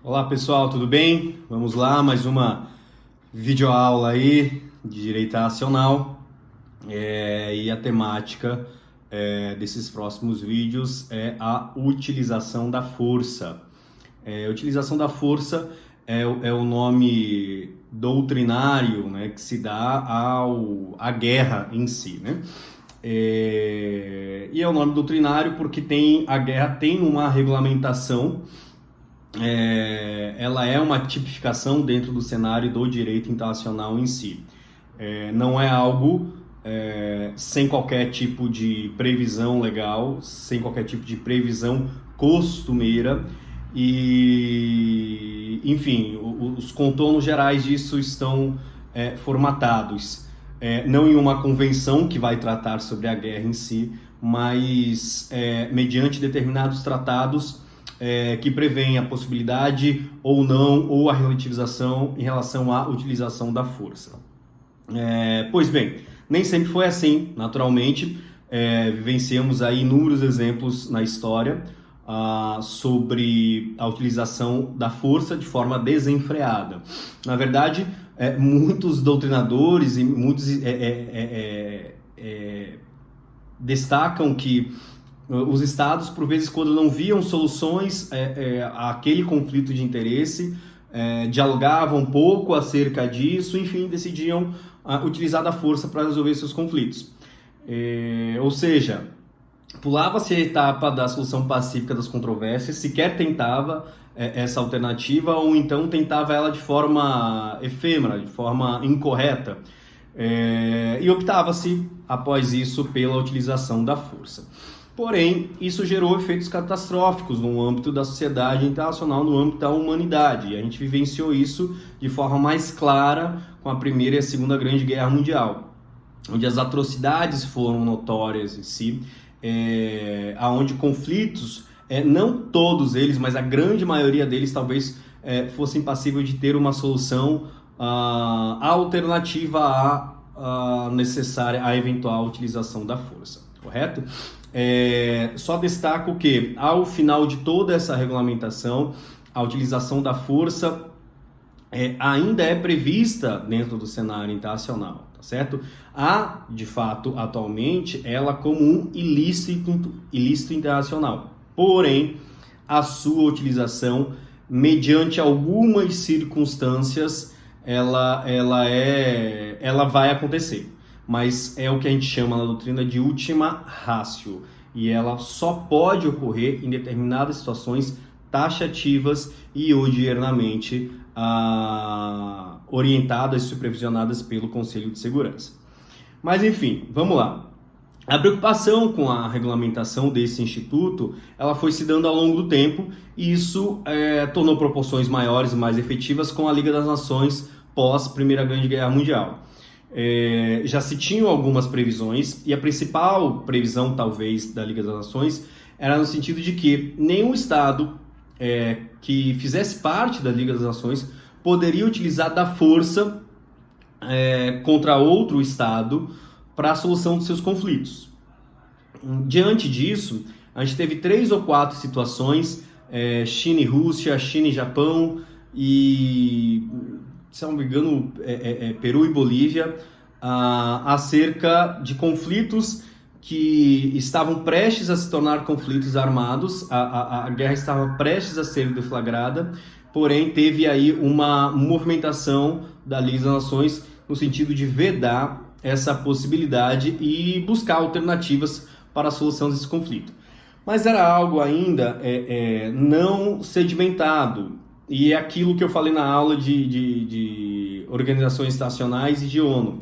Olá pessoal, tudo bem? Vamos lá, mais uma videoaula aí de direito acional e a temática desses próximos vídeos é a utilização da força. A utilização da força é o nome doutrinário, né, que se dá à guerra em si, né? E é o nome doutrinário porque a guerra tem uma regulamentação. Ela é uma tipificação dentro do cenário do direito internacional em si. Não é algo sem qualquer tipo de previsão legal, sem qualquer tipo de previsão costumeira e, enfim, os contornos gerais disso estão formatados. Não em uma convenção que vai tratar sobre a guerra em si, mas mediante determinados tratados que prevêem a possibilidade ou não, ou a relativização em relação à utilização da força. Pois bem, nem sempre foi assim, naturalmente. Vivenciamos aí inúmeros exemplos na história sobre a utilização da força de forma desenfreada. Na verdade, muitos doutrinadores e muitos destacam que os estados, por vezes, quando não viam soluções àquele conflito de interesse, dialogavam um pouco acerca disso, enfim, decidiam utilizar da força para resolver seus conflitos. Ou seja, pulava-se a etapa da solução pacífica das controvérsias, sequer tentava essa alternativa, ou então tentava ela de forma efêmera, de forma incorreta, e optava-se, após isso, pela utilização da força. Porém, isso gerou efeitos catastróficos no âmbito da sociedade internacional, no âmbito da humanidade. E a gente vivenciou isso de forma mais clara com a Primeira e a Segunda Grande Guerra Mundial, onde as atrocidades foram notórias em si, onde conflitos, não todos eles, mas a grande maioria deles talvez fossem passíveis de ter uma solução alternativa à necessária, à eventual utilização da força, correto? Só destaco que, ao final de toda essa regulamentação, a utilização da força ainda é prevista dentro do cenário internacional, tá certo? Há, de fato, atualmente, ela como um ilícito internacional. Porém, a sua utilização, mediante algumas circunstâncias, ela vai acontecer. Mas é o que a gente chama na doutrina de última ratio, e ela só pode ocorrer em determinadas situações taxativas e odiernamente orientadas e supervisionadas pelo Conselho de Segurança. Mas enfim, vamos lá. A preocupação com a regulamentação desse instituto, ela foi se dando ao longo do tempo, e isso tornou proporções maiores e mais efetivas com a Liga das Nações pós Primeira Grande Guerra Mundial. Já se tinham algumas previsões, e a principal previsão, talvez, da Liga das Nações era no sentido de que nenhum Estado que fizesse parte da Liga das Nações poderia utilizar da força contra outro Estado para a solução dos seus conflitos. Diante disso, a gente teve 3 ou 4 situações, China e Rússia, China e Japão e, se não me engano, Peru e Bolívia, acerca de conflitos que estavam prestes a se tornar conflitos armados. A guerra estava prestes a ser deflagrada, porém teve aí uma movimentação da Liga das Nações no sentido de vedar essa possibilidade e buscar alternativas para a solução desse conflito. Mas era algo ainda não sedimentado. E é aquilo que eu falei na aula de organizações internacionais e de ONU.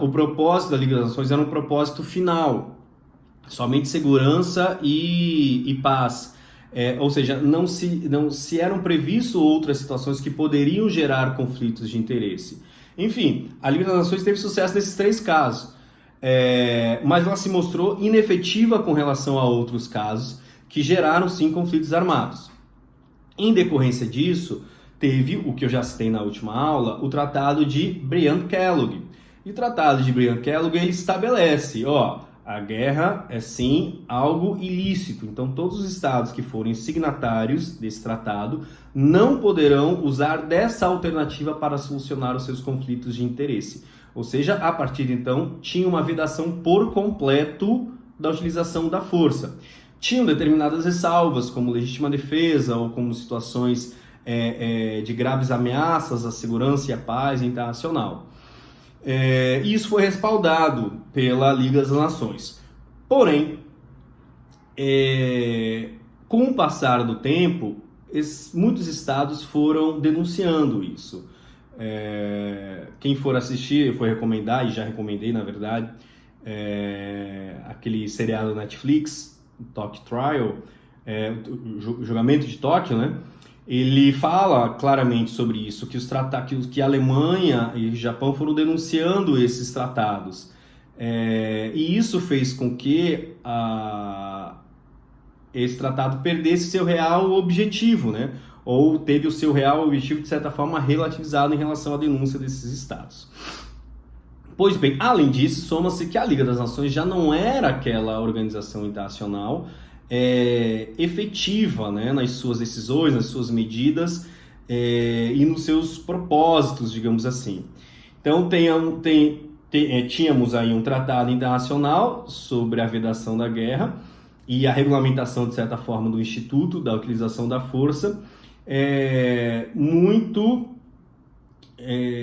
O propósito da Liga das Nações era um propósito final, somente segurança e paz. Ou seja, não se eram previstas outras situações que poderiam gerar conflitos de interesse. Enfim, a Liga das Nações teve sucesso nesses 3 casos, mas ela se mostrou inefetiva com relação a outros casos que geraram, sim, conflitos armados. Em decorrência disso, teve o que eu já citei na última aula, o Tratado de Briand-Kellogg. E o Tratado de Briand-Kellogg ele estabelece, A guerra é sim algo ilícito, então todos os estados que forem signatários desse tratado não poderão usar dessa alternativa para solucionar os seus conflitos de interesse. Ou seja, a partir de então, tinha uma vedação por completo da utilização da força. Tinham determinadas ressalvas, como legítima defesa ou como situações de graves ameaças à segurança e à paz internacional. E isso foi respaldado pela Liga das Nações. Porém, com o passar do tempo, muitos estados foram denunciando isso. Quem for assistir, eu vou recomendar, e já recomendei na verdade, aquele seriado Netflix, Tokyo Trial, o julgamento de Tóquio, né? Ele fala claramente sobre isso, que a Alemanha e o Japão foram denunciando esses tratados. E isso fez com que esse tratado perdesse seu real objetivo, né? Ou teve o seu real objetivo, de certa forma, relativizado em relação à denúncia desses estados. Pois bem, além disso, soma-se que a Liga das Nações já não era aquela organização internacional efetiva, né, nas suas decisões, nas suas medidas e nos seus propósitos, digamos assim. Então, tínhamos aí um tratado internacional sobre a vedação da guerra e a regulamentação, de certa forma, do Instituto da Utilização da Força, muito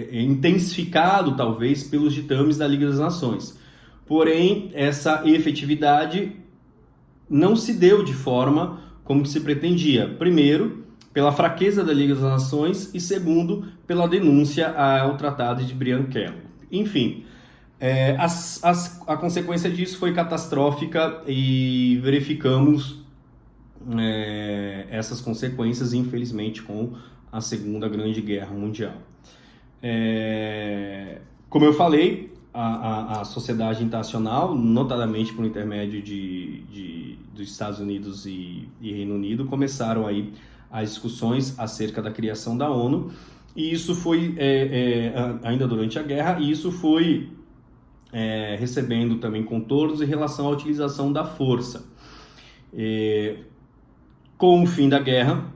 intensificado, talvez, pelos ditames da Liga das Nações. Porém, essa efetividade não se deu de forma como se pretendia. Primeiro, pela fraqueza da Liga das Nações e segundo, pela denúncia ao Tratado de Briand-Kellogg. Enfim, a consequência disso foi catastrófica e verificamos essas consequências, infelizmente, com a Segunda Grande Guerra Mundial. Como eu falei, a sociedade internacional, notadamente por intermédio dos Estados Unidos e Reino Unido, começaram aí as discussões acerca da criação da ONU, e isso foi, ainda durante a guerra, e isso foi recebendo também contornos em relação à utilização da força. Com o fim da guerra,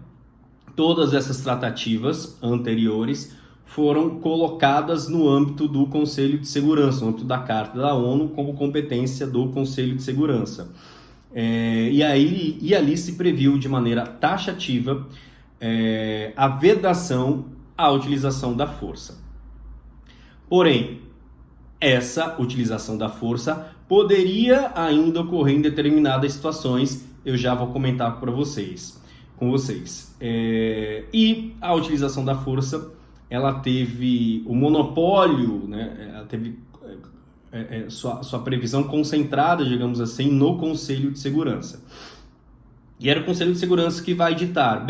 todas essas tratativas anteriores foram colocadas no âmbito do Conselho de Segurança, no âmbito da Carta da ONU, como competência do Conselho de Segurança. E ali se previu de maneira taxativa a vedação à utilização da força. Porém, essa utilização da força poderia ainda ocorrer em determinadas situações, eu já vou comentar com vocês. E a utilização da força, ela teve o monopólio, né? Ela teve sua previsão concentrada, digamos assim, no Conselho de Segurança. E era o Conselho de Segurança que vai ditar,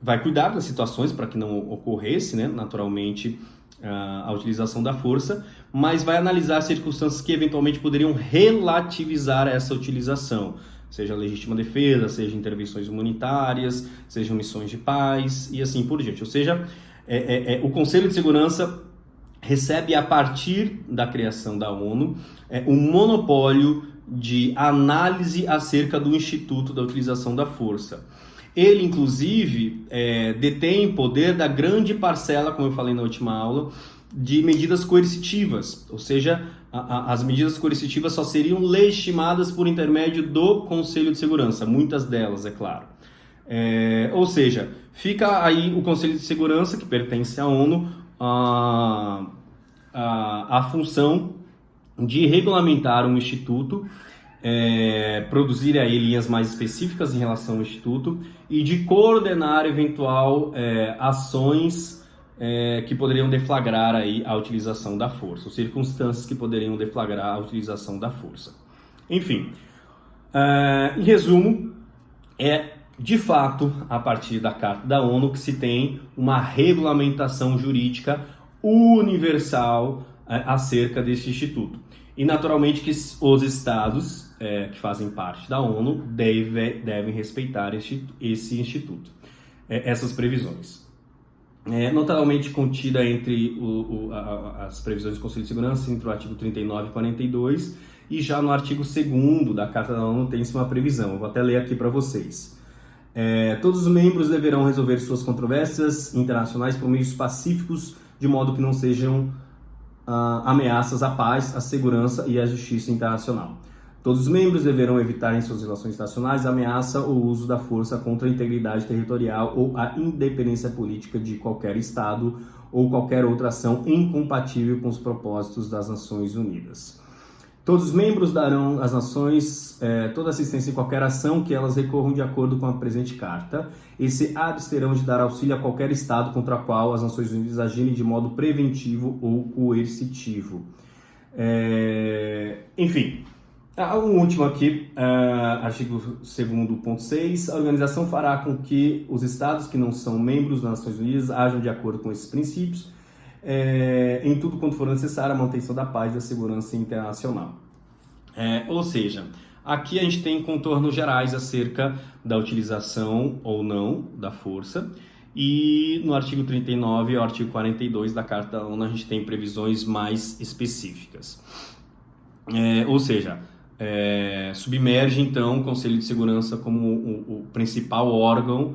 vai cuidar das situações para que não ocorresse, né, naturalmente, a utilização da força, mas vai analisar as circunstâncias que eventualmente poderiam relativizar essa utilização, seja legítima defesa, seja intervenções humanitárias, sejam missões de paz e assim por diante. Ou seja, o Conselho de Segurança recebe, a partir da criação da ONU, um monopólio de análise acerca do Instituto da Utilização da Força. Ele, inclusive, detém poder da grande parcela, como eu falei na última aula, de medidas coercitivas, ou seja, as medidas coercitivas só seriam legitimadas por intermédio do Conselho de Segurança, muitas delas, é claro. Ou seja, fica aí o Conselho de Segurança, que pertence à ONU, a função de regulamentar um instituto, produzir aí linhas mais específicas em relação ao instituto e de coordenar eventual ações que poderiam deflagrar aí a utilização da força, ou circunstâncias que poderiam deflagrar a utilização da força. Enfim, em resumo, de fato a partir da Carta da ONU que se tem uma regulamentação jurídica universal acerca desse instituto. E naturalmente que os estados que fazem parte da ONU devem respeitar esse instituto, essas previsões. notadamente contida entre as previsões do Conselho de Segurança, entre o artigo 39 e 42, e já no artigo 2º da Carta da ONU tem-se uma previsão. Eu vou até ler aqui para vocês. Todos os membros deverão resolver suas controvérsias internacionais por meios pacíficos, de modo que não sejam ameaças à paz, à segurança e à justiça internacional. Todos os membros deverão evitar em suas relações internacionais a ameaça ou uso da força contra a integridade territorial ou a independência política de qualquer Estado ou qualquer outra ação incompatível com os propósitos das Nações Unidas. Todos os membros darão às nações toda assistência em qualquer ação que elas recorram de acordo com a presente carta e se absterão de dar auxílio a qualquer Estado contra o qual as Nações Unidas agirem de modo preventivo ou coercitivo. Enfim, um último aqui, artigo 2º, ponto 6. A organização fará com que os Estados que não são membros das Nações Unidas ajam de acordo com esses princípios, em tudo quanto for necessário a manutenção da paz e da segurança internacional. Ou seja, aqui a gente tem contornos gerais acerca da utilização ou não da força, e no artigo 39 e o artigo 42 da Carta da ONU a gente tem previsões mais específicas. Ou seja, submerge então o Conselho de Segurança como o principal órgão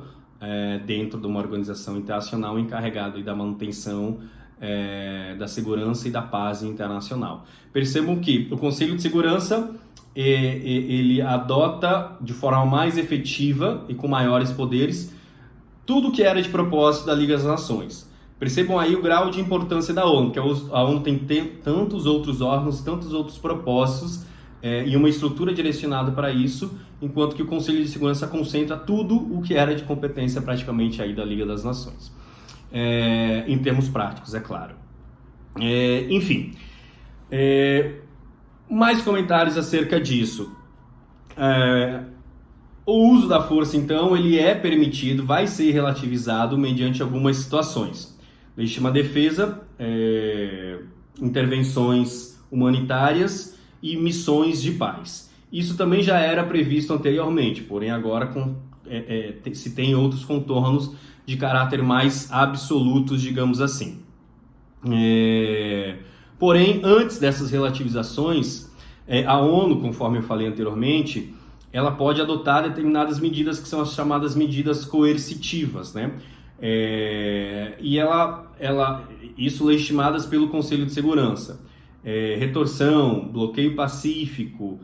dentro de uma organização internacional encarregado da manutenção da segurança e da paz internacional. Percebam que o Conselho de Segurança ele adota de forma mais efetiva e com maiores poderes tudo que era de propósito da Liga das Nações. Percebam aí o grau de importância da ONU, que a ONU tem tantos outros órgãos, tantos outros propósitos e uma estrutura direcionada para isso, enquanto que o Conselho de Segurança concentra tudo o que era de competência praticamente aí da Liga das Nações. Em termos práticos, é claro. Enfim, mais comentários acerca disso. O uso da força, então, ele é permitido, vai ser relativizado mediante algumas situações. Legítima defesa, intervenções humanitárias e missões de paz. Isso também já era previsto anteriormente, porém agora se tem outros contornos de caráter mais absolutos, digamos assim. Porém, antes dessas relativizações, a ONU, conforme eu falei anteriormente, ela pode adotar determinadas medidas que são as chamadas medidas coercitivas, né? E isso legitimadas pelo Conselho de Segurança. Retorção, bloqueio pacífico,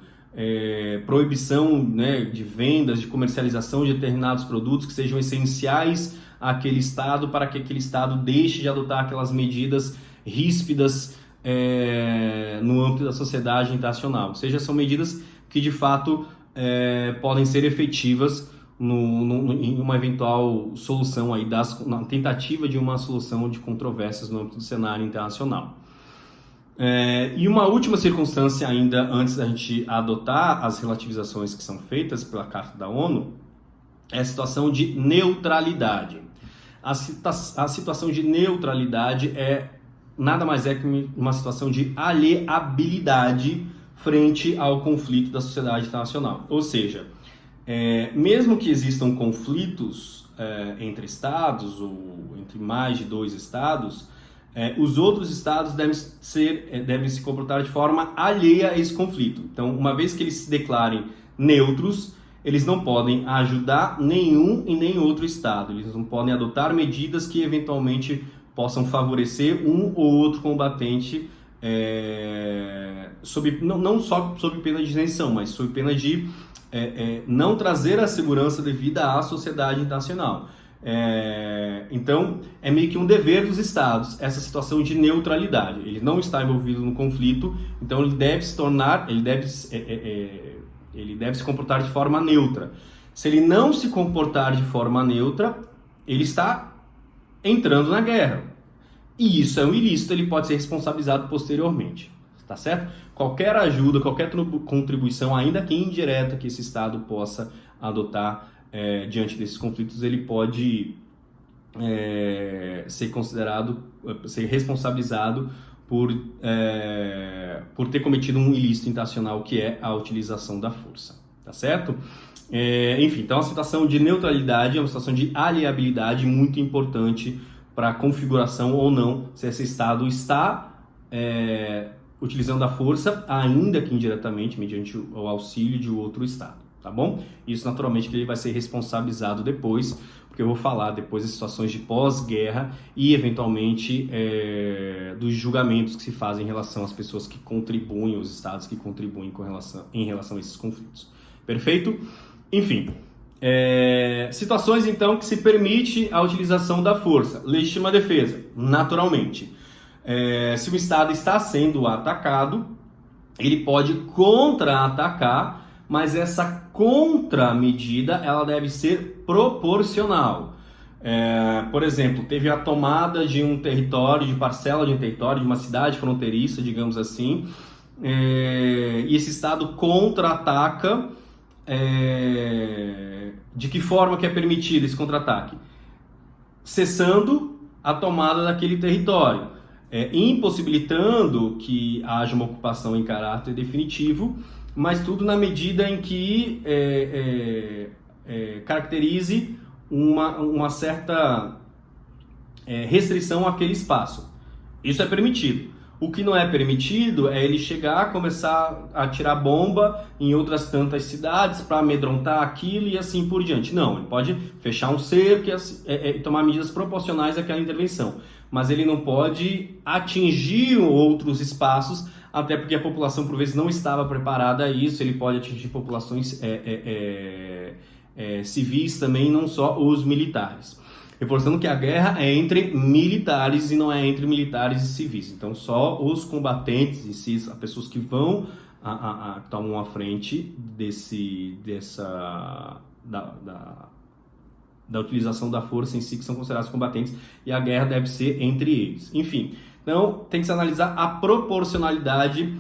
proibição, né, de vendas, de comercialização de determinados produtos que sejam essenciais àquele Estado para que aquele Estado deixe de adotar aquelas medidas ríspidas no âmbito da sociedade internacional. Ou seja, são medidas que de fato podem ser efetivas em uma eventual solução aí na tentativa de uma solução de controvérsias no âmbito do cenário internacional. E uma última circunstância ainda antes da gente adotar as relativizações que são feitas pela Carta da ONU é a situação de neutralidade. A situação de neutralidade nada mais é que uma situação de alheabilidade frente ao conflito da sociedade internacional. Ou seja, mesmo que existam conflitos entre estados ou entre mais de 2 estados, os outros estados devem se comportar de forma alheia a esse conflito. Então, uma vez que eles se declarem neutros, eles não podem ajudar nenhum e nem outro estado. Eles não podem adotar medidas que eventualmente possam favorecer um ou outro combatente, não só sob pena de isenção, mas sob pena de não trazer a segurança devida à sociedade internacional. Então, é meio que um dever dos estados essa situação de neutralidade. Ele não está envolvido no conflito, então ele deve se comportar de forma neutra. Se ele não se comportar de forma neutra, ele está entrando na guerra. E isso é um ilícito, ele pode ser responsabilizado posteriormente. Tá certo? Qualquer ajuda, qualquer contribuição, ainda que indireta, que esse estado possa adotar diante desses conflitos, ele pode ser responsabilizado por ter cometido um ilícito internacional, que é a utilização da força, tá certo? Enfim, então a situação de neutralidade é uma situação de alieabilidade muito importante para a configuração ou não, se esse Estado está utilizando a força, ainda que indiretamente, mediante o auxílio de outro Estado, tá bom? Isso, naturalmente, que ele vai ser responsabilizado depois, porque eu vou falar depois das situações de pós-guerra e, eventualmente, dos julgamentos que se fazem em relação às pessoas que contribuem, os Estados que contribuem em relação a esses conflitos. Perfeito? Enfim, situações, então, que se permite a utilização da força. Legítima defesa, naturalmente. Se o Estado está sendo atacado, ele pode contra-atacar, mas essa contramedida ela deve ser proporcional. Por exemplo, teve a tomada de um território, de parcela de um território, de uma cidade fronteiriça, digamos assim, e esse Estado contra-ataca. De que forma que é permitido esse contra-ataque? Cessando a tomada daquele território, impossibilitando que haja uma ocupação em caráter definitivo, mas tudo na medida em que caracterize uma certa restrição àquele espaço. Isso é permitido. O que não é permitido é ele chegar, começar a tirar bomba em outras tantas cidades para amedrontar aquilo e assim por diante. Não, ele pode fechar um cerco e tomar medidas proporcionais àquela intervenção. Mas ele não pode atingir outros espaços, até porque a população, por vezes, não estava preparada a isso. Ele pode atingir populações civis também, não só os militares. Reforçando que a guerra é entre militares e não é entre militares e civis. Então, só os combatentes em si, as pessoas que vão tomam à frente da utilização da força em si, que são considerados combatentes, e a guerra deve ser entre eles. Enfim, então tem que se analisar a proporcionalidade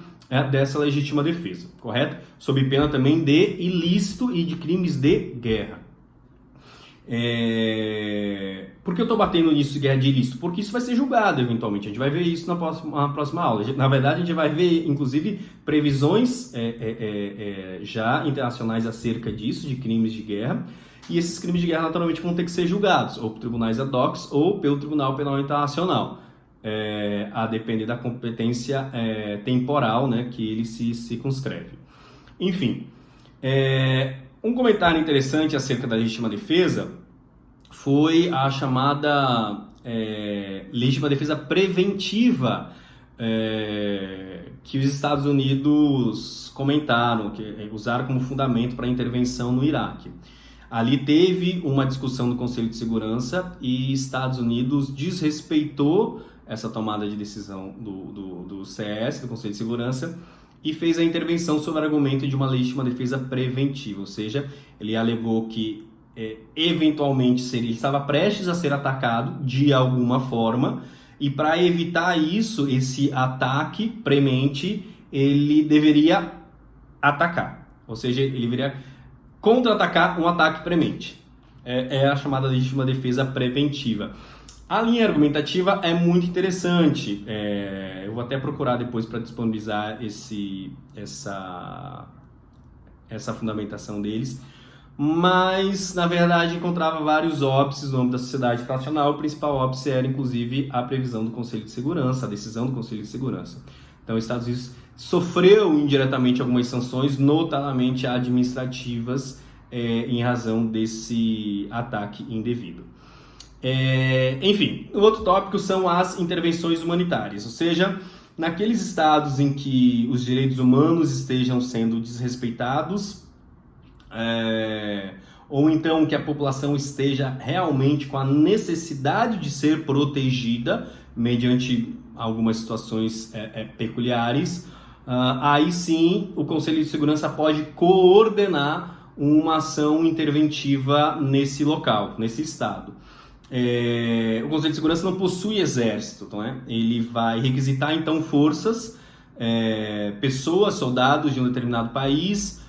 dessa legítima defesa, correto? Sob pena também de ilícito e de crimes de guerra. Por que eu estou batendo nisso de guerra de ilícito? Porque isso vai ser julgado eventualmente. A gente vai ver isso na próxima aula. Na verdade, a gente vai ver, inclusive, previsões já internacionais acerca disso, de crimes de guerra. E esses crimes de guerra, naturalmente, vão ter que ser julgados, ou por tribunais ad hoc, ou pelo Tribunal Penal Internacional, a depender da competência temporal, né, que ele se circunscreve. Enfim, um comentário interessante acerca da legítima defesa foi a chamada legítima defesa preventiva, que os Estados Unidos comentaram, que usaram como fundamento para a intervenção no Iraque. Ali teve uma discussão no Conselho de Segurança e Estados Unidos desrespeitou essa tomada de decisão do CS, do Conselho de Segurança, e fez a intervenção sob o argumento de uma legítima defesa preventiva, ou seja, ele alegou que eventualmente ele estava prestes a ser atacado de alguma forma, e para evitar isso, esse ataque premente, ele deveria atacar, ou seja, ele deveria contra-atacar um ataque premente. É a chamada legítima defesa preventiva. A linha argumentativa é muito interessante. Eu vou até procurar depois para disponibilizar essa fundamentação deles. Mas, na verdade, encontrava vários óbices no âmbito da sociedade internacional. O principal óbice era, inclusive, a previsão do Conselho de Segurança, a decisão do Conselho de Segurança. Então, os Estados Unidos sofreu indiretamente algumas sanções, notadamente administrativas, em razão desse ataque indevido. Enfim, o outro tópico são as intervenções humanitárias, ou seja, naqueles estados em que os direitos humanos estejam sendo desrespeitados, ou então que a população esteja realmente com a necessidade de ser protegida mediante algumas situações peculiares, aí sim o Conselho de Segurança pode coordenar uma ação interventiva nesse local, nesse estado. O Conselho de Segurança não possui exército, então, ele vai requisitar então forças, pessoas, soldados de um determinado país,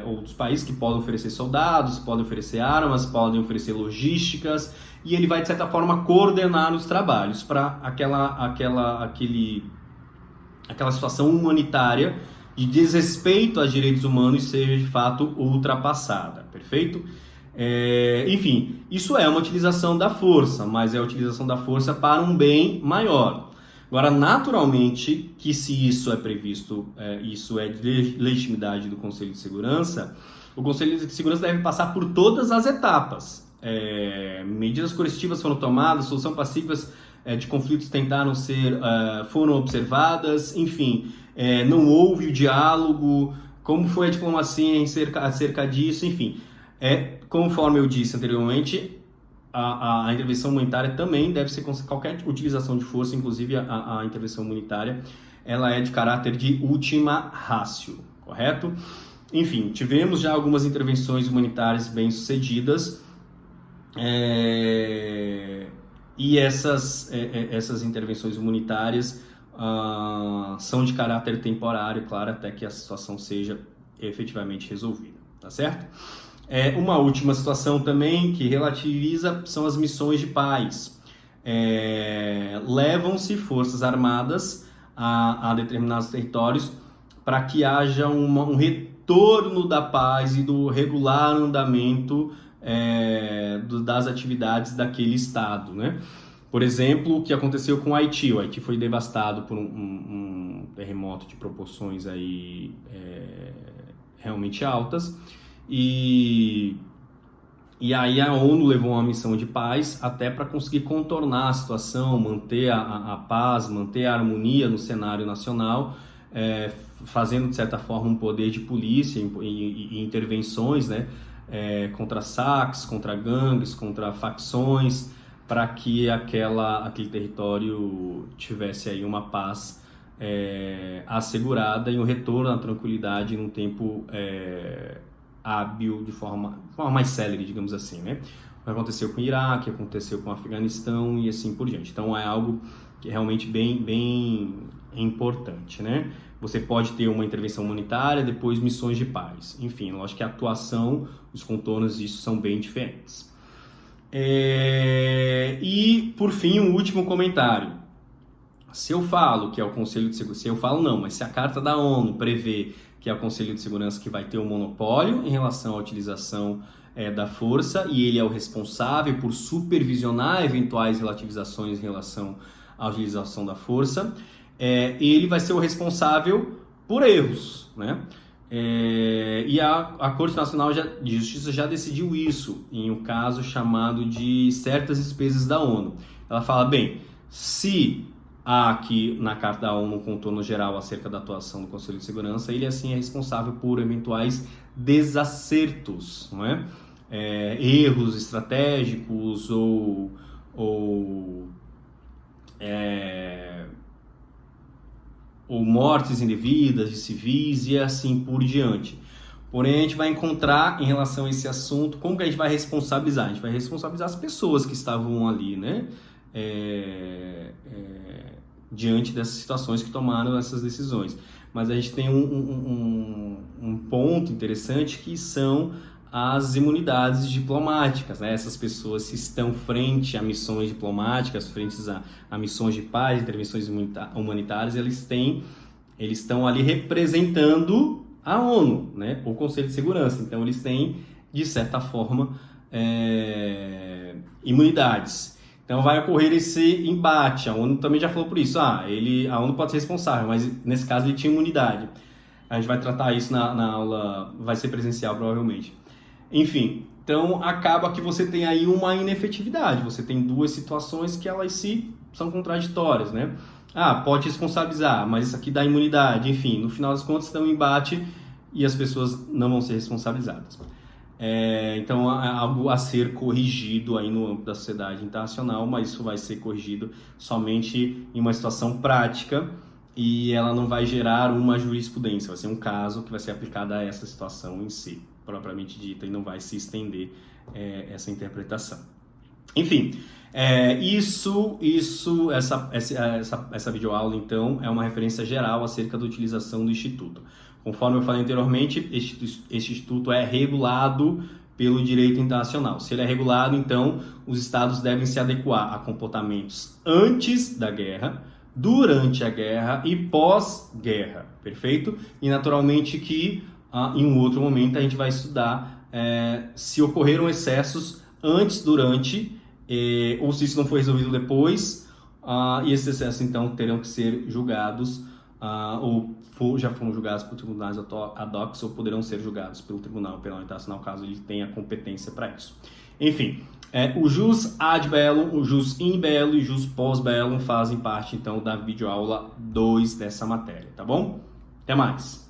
outros países que podem oferecer soldados, podem oferecer armas, podem oferecer logísticas, e ele vai de certa forma coordenar os trabalhos para aquela situação humanitária de desrespeito aos direitos humanos seja de fato ultrapassada, perfeito? Enfim, isso é uma utilização da força, mas é a utilização da força para um bem maior. Agora, naturalmente, que se isso é previsto, isso é de legitimidade do Conselho de Segurança, o Conselho de Segurança deve passar por todas as etapas. Medidas coercitivas foram tomadas, solução pacíficas de conflitos foram observadas, enfim, não houve o diálogo, como foi a diplomacia acerca disso, enfim. Conforme eu disse anteriormente, a intervenção humanitária também deve ser, qualquer utilização de força, inclusive a intervenção humanitária, ela é de caráter de última ratio, correto? Enfim, tivemos já algumas intervenções humanitárias bem-sucedidas, e essas intervenções humanitárias são de caráter temporário, claro, até que a situação seja efetivamente resolvida, tá certo? Uma última situação também que relativiza são as missões de paz. Levam-se forças armadas a determinados territórios para que haja um retorno da paz e do regular andamento das atividades daquele estado, né? Por exemplo, o que aconteceu com o Haiti. O Haiti foi devastado por um terremoto de proporções aí, realmente altas, e aí a ONU levou uma missão de paz até para conseguir contornar a situação, manter a paz, manter a harmonia no cenário nacional, fazendo de certa forma um poder de polícia e intervenções, né, contra saques, contra gangues, contra facções, para que aquele território tivesse aí uma paz assegurada e um retorno à tranquilidade num tempo hábil, de forma mais célere, digamos assim, né? O que aconteceu com o Iraque, aconteceu com o Afeganistão e assim por diante. Então é algo que é realmente bem importante, né? Você pode ter uma intervenção humanitária, depois missões de paz. Enfim, eu acho que a atuação, os contornos disso são bem diferentes. E, por fim, um último comentário. Se eu falo que é o Conselho de Segurança, se eu falo não, mas se a Carta da ONU prevê que é o Conselho de Segurança que vai ter um monopólio em relação à utilização da força, e ele é o responsável por supervisionar eventuais relativizações em relação à utilização da força, ele vai ser o responsável por erros, né? E a Corte Nacional de Justiça já decidiu isso em um caso chamado de certas despesas da ONU. Ela fala, bem, se há aqui na Carta da ONU um contorno geral acerca da atuação do Conselho de Segurança, ele assim é responsável por eventuais desacertos, não é? Erros estratégicos ou mortes indevidas de civis e assim por diante. Porém, a gente vai encontrar em relação a esse assunto, como que a gente vai responsabilizar? A gente vai responsabilizar as pessoas que estavam ali, né? Diante dessas situações que tomaram essas decisões. Mas a gente tem um ponto interessante que são as imunidades diplomáticas, né? Essas pessoas que estão frente a missões diplomáticas, frente a missões de paz, intervenções humanitárias, eles estão ali representando a ONU, né? O Conselho de Segurança. Então, eles têm, de certa forma, imunidades. Então, vai ocorrer esse embate. A ONU também já falou por isso. A ONU pode ser responsável, mas nesse caso ele tinha imunidade. A gente vai tratar isso na aula, vai ser presencial provavelmente. Enfim, então acaba que você tem aí uma inefetividade. Você tem duas situações que elas são contraditórias, né? Pode responsabilizar, mas isso aqui dá imunidade. Enfim, no final das contas tem um embate e as pessoas não vão ser responsabilizadas. Então é algo a ser corrigido aí no âmbito da sociedade internacional, mas isso vai ser corrigido somente em uma situação prática e ela não vai gerar uma jurisprudência, vai ser um caso que vai ser aplicado a essa situação em si, propriamente dita, e não vai se estender essa interpretação. Enfim, essa videoaula então é uma referência geral acerca da utilização do Instituto. Conforme eu falei anteriormente, este Instituto é regulado pelo direito internacional. Se ele é regulado, então, os Estados devem se adequar a comportamentos antes da guerra, durante a guerra e pós-guerra, perfeito? E, naturalmente, que em um outro momento a gente vai estudar se ocorreram excessos antes, durante, ou se isso não foi resolvido depois, e esses excessos então terão que ser julgados, já foram julgados por tribunais ad hoc ou poderão ser julgados pelo Tribunal Penal Internacional, caso ele tenha competência para isso. Enfim, o jus ad bellum, o jus in bello e o jus pos bellum fazem parte então da videoaula 2 dessa matéria, tá bom? Até mais!